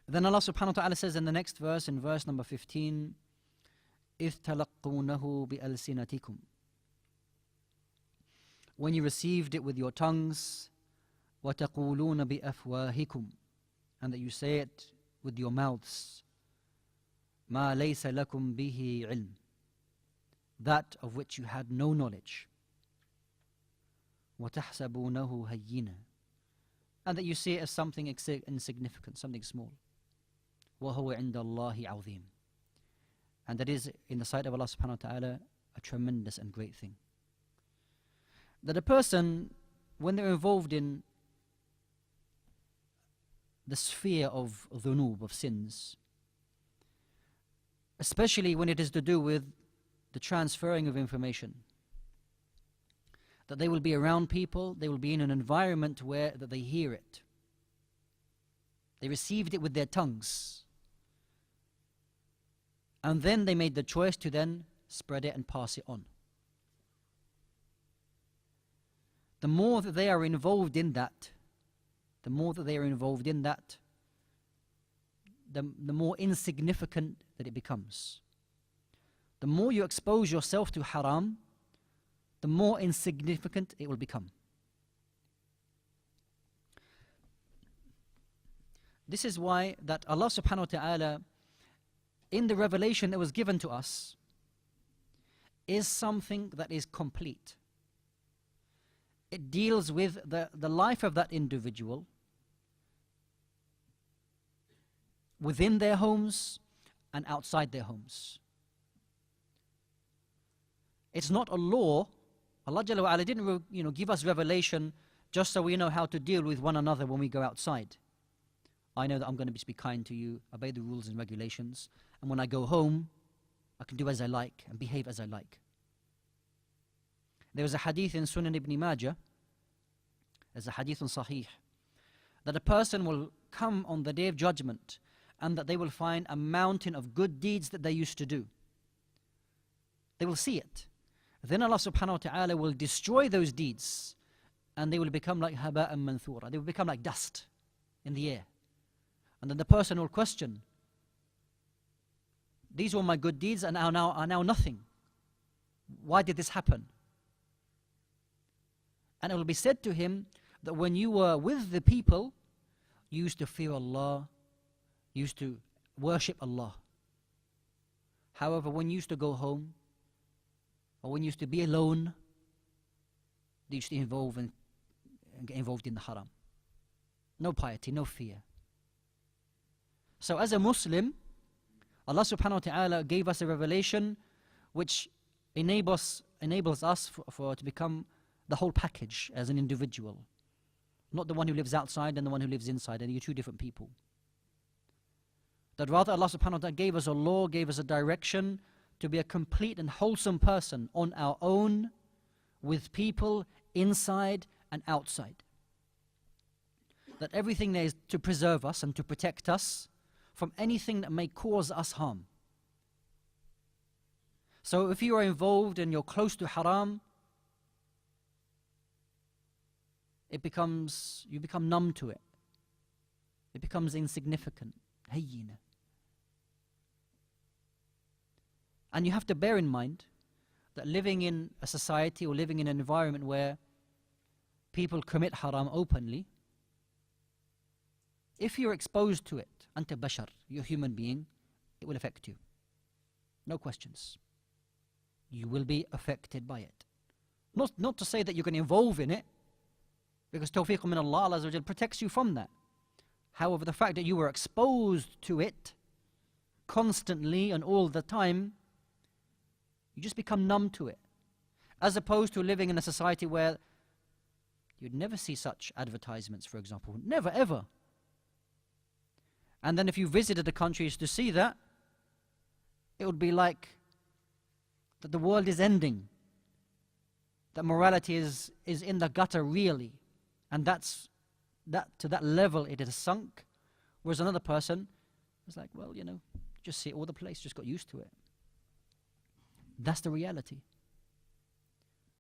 Then Allah subhanahu wa ta'ala says in the next verse, in verse number 15, إِذْ تَلَقُّونَهُ بِأَلْسِنَتِكُمْ, when you received it with your tongues, وَتَقُولُونَ بِأَفْوَاهِكُمْ, and that you say it with your mouths, مَا لَيْسَ لَكُمْ بِهِ عِلْمٍ, that of which you had no knowledge, وَتَحْسَبُونَهُ هَيِّنًا, and that you see it as something insignificant, something small, وَهُوَ عِنْدَ اللَّهِ عَظِيمٌ, and that is in the sight of Allah subhanahu wa ta'ala a tremendous and great thing. That a person, when they're involved in the sphere of dhunub, of sins, especially when it is to do with the transferring of information, that they will be around people, they will be in an environment where that they hear it. They received it with their tongues. And then they made the choice to then spread it and pass it on. The more that they are involved in that, the more more insignificant that it becomes. The more you expose yourself to haram, the more insignificant it will become. This is why that Allah subhanahu wa ta'ala, in the revelation that was given to us, is something that is complete. It deals with the life of that individual within their homes and outside their homes. It's not a law. Allah Jalla wa Ala didn't give us revelation just so we know how to deal with one another when we go outside. I know that I'm going to be kind to you, obey the rules and regulations, and when I go home, I can do as I like and behave as I like. There was a hadith in Sunan ibn Majah, there's a hadith in Sahih, that a person will come on the Day of Judgment and that they will find a mountain of good deeds that they used to do. They will see it. Then Allah subhanahu wa ta'ala will destroy those deeds and they will become like haba'an manthura. They will become like dust in the air. And then the person will question, these were my good deeds and are now nothing. Why did this happen? And it will be said to him that when you were with the people, you used to fear Allah, you used to worship Allah. However, when you used to go home, or when you used to be alone, they used to get involved in the haram. No piety, no fear. So as a Muslim, Allah subhanahu wa ta'ala gave us a revelation which enables us to become the whole package as an individual. Not the one who lives outside and the one who lives inside, and you're two different people. That rather Allah subhanahu wa ta'ala gave us a law, gave us a direction to be a complete and wholesome person on our own, with people inside and outside. That everything there is to preserve us and to protect us from anything that may cause us harm. So if you are involved and you're close to haram, you become numb to it. It becomes insignificant. Hayyina. And you have to bear in mind that living in a society or living in an environment where people commit haram openly, if you're exposed to it, anta bashar, you're a human being, it will affect you. No questions. You will be affected by it. Not to say that you're going to involve in it, because tawfiq min Allah, Allah Azza wa Jal protects you from that. However, the fact that you were exposed to it constantly and all the time, you just become numb to it. As opposed to living in a society where you'd never see such advertisements, for example. Never, ever. And then if you visited the countries to see that, it would be like that the world is ending. That morality is in the gutter, really. And to that level it has sunk. Whereas another person is like, well, just see it all the place, just got used to it. That's the reality.